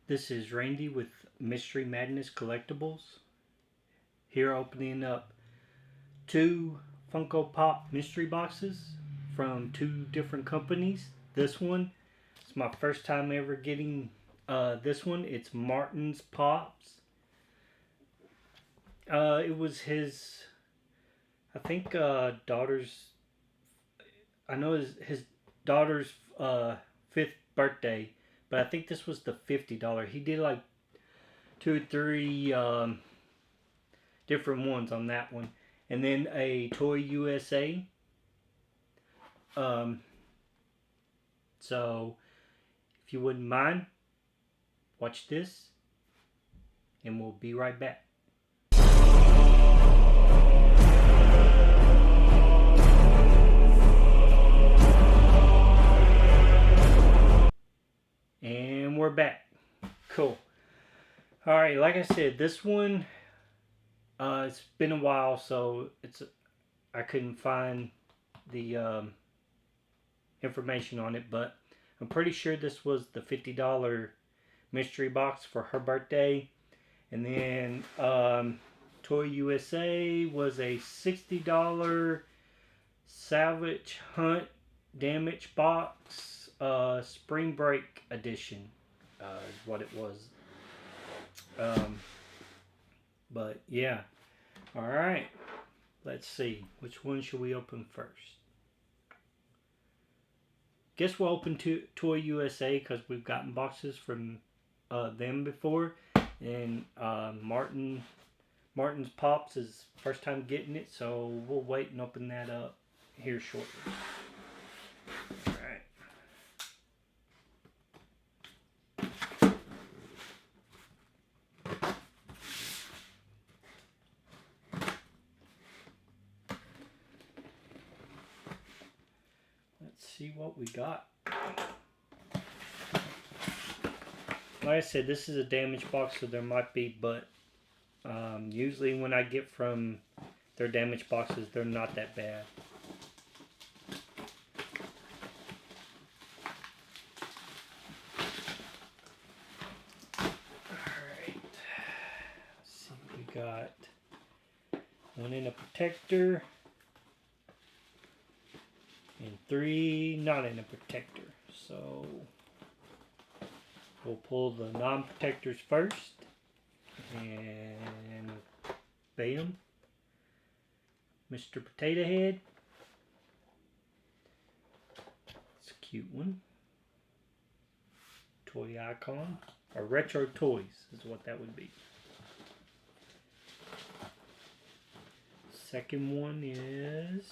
This is Randy with Mystery Madness Collectibles. Here opening up two Funko Pop mystery boxes from two different companies. This one is my first time ever getting this one. It's Martin's Pops. It was his, I think, daughter's, I know his daughter's 5th birthday, but I think this was the $50. He did like 2 or 3 different ones on that one, and then a Toy USA. So if you wouldn't mind, watch this, and we'll be right back. And we're back. Cool. Alright, like I said, this one, it's been a while, so I couldn't find the information on it, but I'm pretty sure this was the $50 mystery box for her birthday. And then Toy USA was a $60 Salvage Hunt Damage Box Spring Break Edition is what it was. But yeah. Alright. Let's see. Which one should we open first? Guess we'll open Toy USA because we've gotten boxes from them before. And Martin's Pops is first time getting it, so we'll wait and open that up here shortly. Alright. Let's see what we got. Like I said, this is a damaged box, so there might be, but usually when I get from their damaged boxes, they're not that bad. Alright. Let's see what we got. One in a protector. And 3 not in a protector. So we'll pull the non-protectors first. And bam. Mr. Potato Head. It's a cute one. Toy icon. Or retro toys is what that would be. Second one is...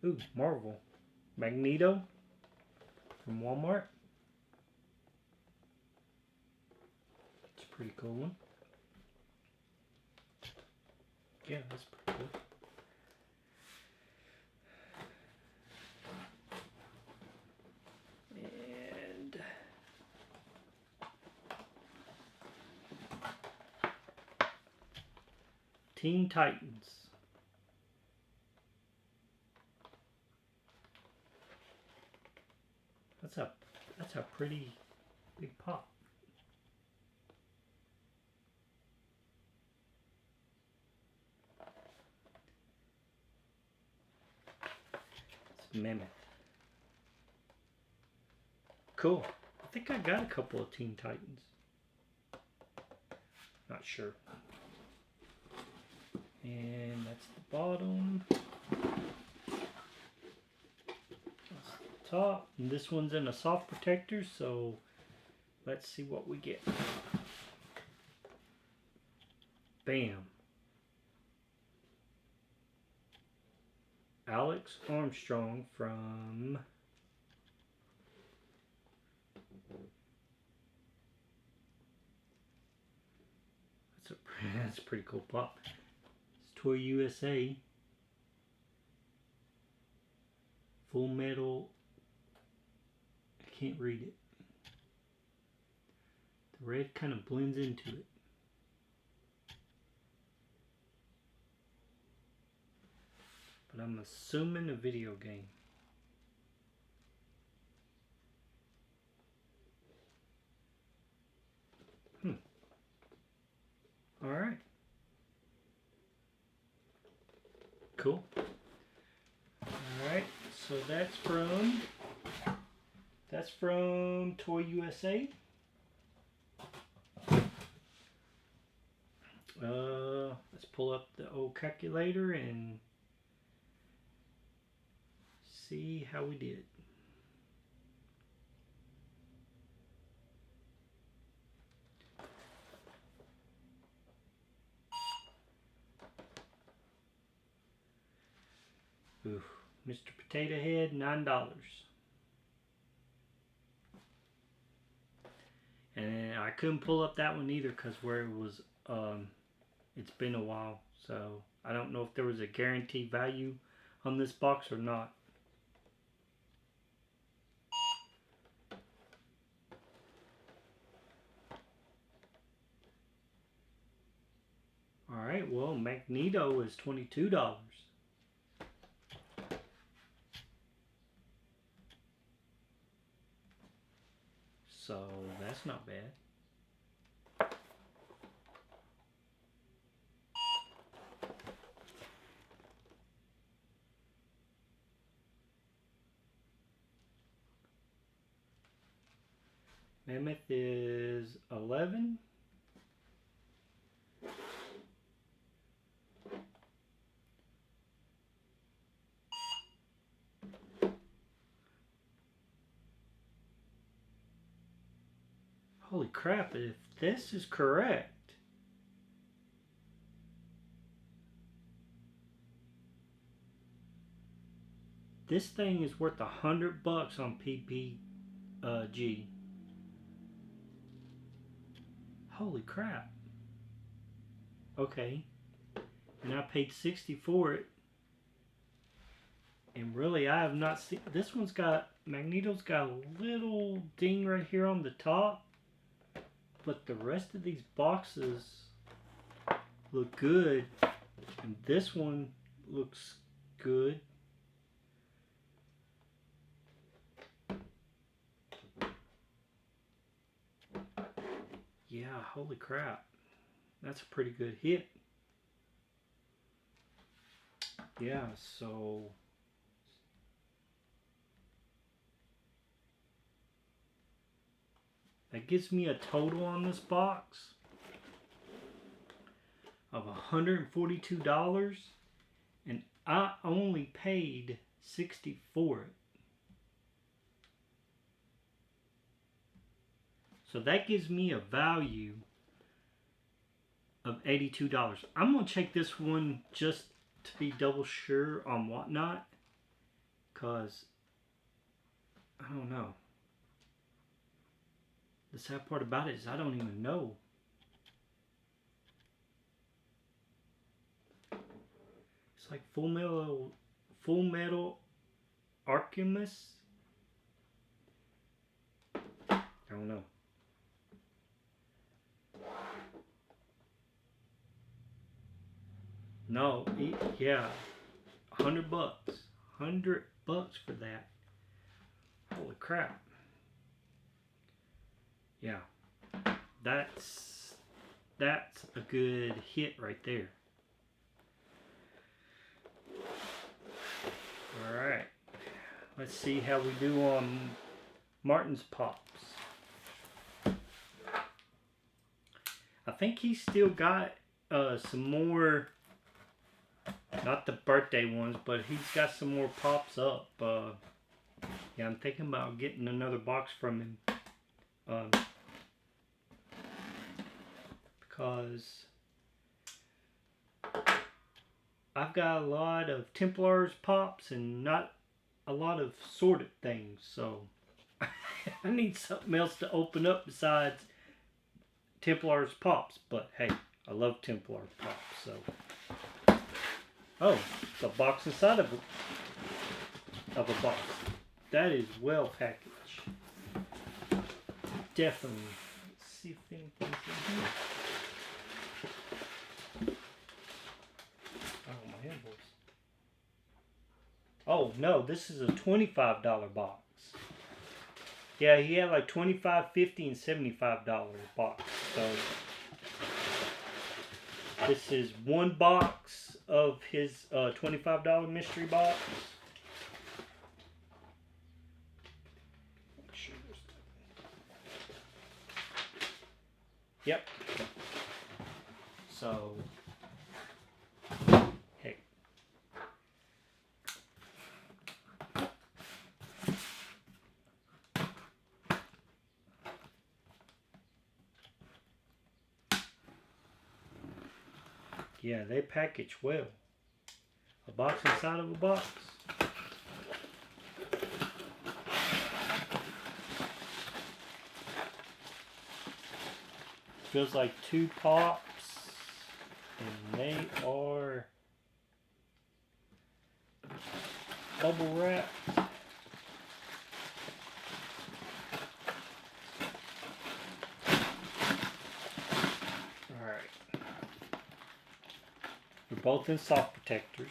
Ooh, Marvel. Magneto from Walmart. It's a pretty cool one. Yeah, that's pretty cool. And Teen Titans. That's a pretty big pop. It's Mammoth. Cool. I think I got a couple of Teen Titans. Not sure. And that's the bottom. Top. And this one's in a soft protector, so let's see what we get. Bam. Alex Armstrong from that's a pretty cool pop. It's Toy USA. Full Metal. I can't read it. The red kind of blends into it. But I'm assuming a video game. Cool. Alright, so that's from Toy USA. Let's pull up the old calculator and see how we did. Ooh, Mr. Potato Head, $9. And I couldn't pull up that one either because where it was, it's been a while. So I don't know if there was a guaranteed value on this box or not. Alright, well, Magneto is $22. So that's not bad. Mammoth is 11. Holy crap, if this is correct, this thing is worth $100 on PPG. Holy crap. Okay. And I paid 60 for it. And really, I have not seen... This one's got... Magneto's got a little ding right here on the top. But the rest of these boxes look good. And this one looks good. Yeah, holy crap. That's a pretty good hit. Yeah, so... that gives me a total on this box of $142. And I only paid $60 for it. So that gives me a value of $82. I'm going to check this one just to be double sure on Whatnot. Because, I don't know. The sad part about it is I don't even know. It's like Full Metal Alchemist. I don't know. No, yeah, $100. $100 for that. Holy crap. Yeah, that's a good hit right there. Alright, let's see how we do on Martin's Pops. I think he's still got some more, not the birthday ones, but he's got some more pops up. Yeah, I'm thinking about getting another box from him. Because I've got a lot of Templars pops and not a lot of sorted things, so I need something else to open up besides Templars pops. But hey, I love Templar pops, so. Oh, it's a box inside of a box. That is well packaged. Definitely. Let's see if anything's in here. Oh, my hand voice. Oh, no, this is a $25 box. Yeah, he had like $25, $50, and $75 box. So, This is one box of his $25 mystery box. Make sure there's... Yep. So, hey. Yeah, they package well. A box inside of a box. Feels like 2 pops, and they are bubble wrapped. Alright. They're both in soft protectors.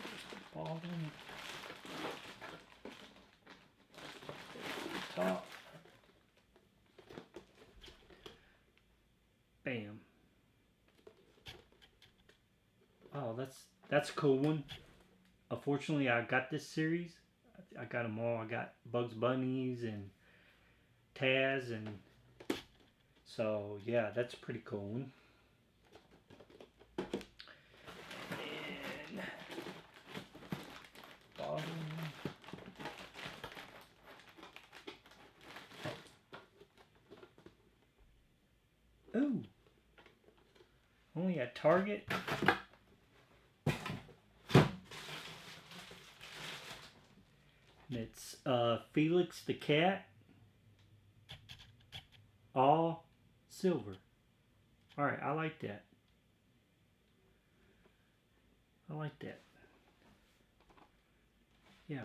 There's the bottom. Top. Bam. Oh, that's a cool one. Unfortunately, I got this series. I got them all. I got Bugs Bunnies and Taz, and so yeah, that's a pretty cool one. And bottom. Ooh. Only at Target. And it's Felix the Cat. All silver. Alright, I like that. I like that. Yeah.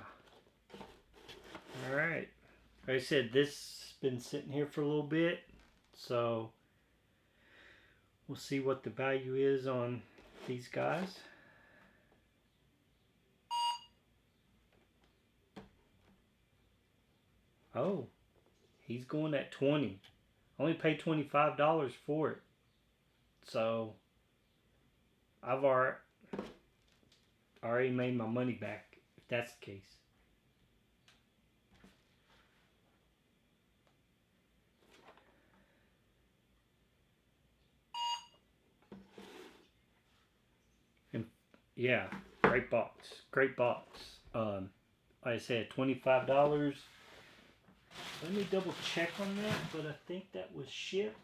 Alright. Like I said, this has been sitting here for a little bit. So we'll see what the value is on these guys. Oh, he's going at 20. I only paid $25 for it. So I've already made my money back, if that's the case. And yeah, great box. Great box. Like I said, $25. Let me double check on that, but I think that was shipped.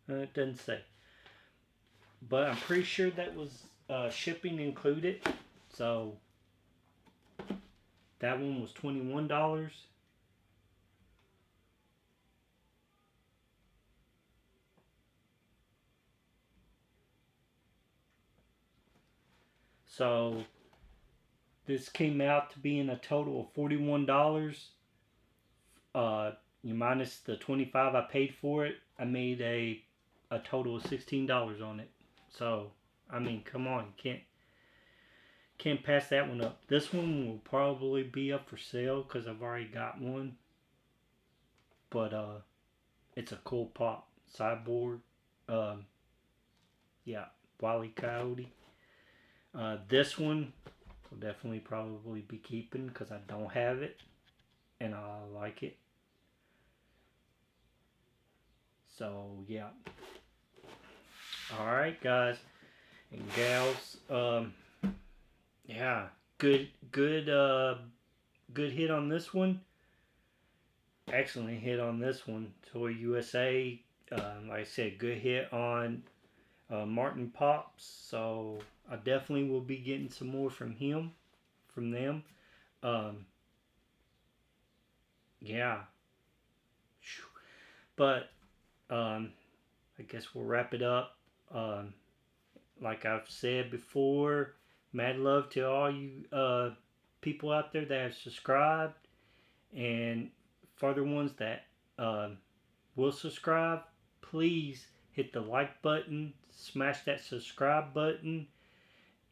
It doesn't say. But I'm pretty sure that was shipping included. So that one was $21. So this came out to being a total of $41. You minus the $25 I paid for it, I made a total of $16 on it. So I mean, come on, can't pass that one up. This one will probably be up for sale because I've already got one. But it's a cool pop. Cyborg. Yeah, Wile E. Coyote. This one will definitely probably be keeping because I don't have it and I like it. So yeah. Alright guys and gals. Yeah, good hit on this one. Excellent hit on this one. Toy USA. Like I said, good hit on martianpops. So I definitely will be getting some more from them. Yeah. But I guess we'll wrap it up. Like I've said before, mad love to all you people out there that have subscribed, and for the ones that will subscribe, please hit the like button, smash that subscribe button,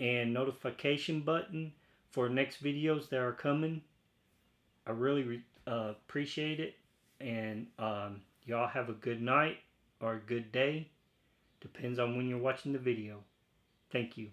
and notification button for next videos that are coming. I really appreciate it. And y'all have a good night or a good day. Depends on when you're watching the video. Thank you.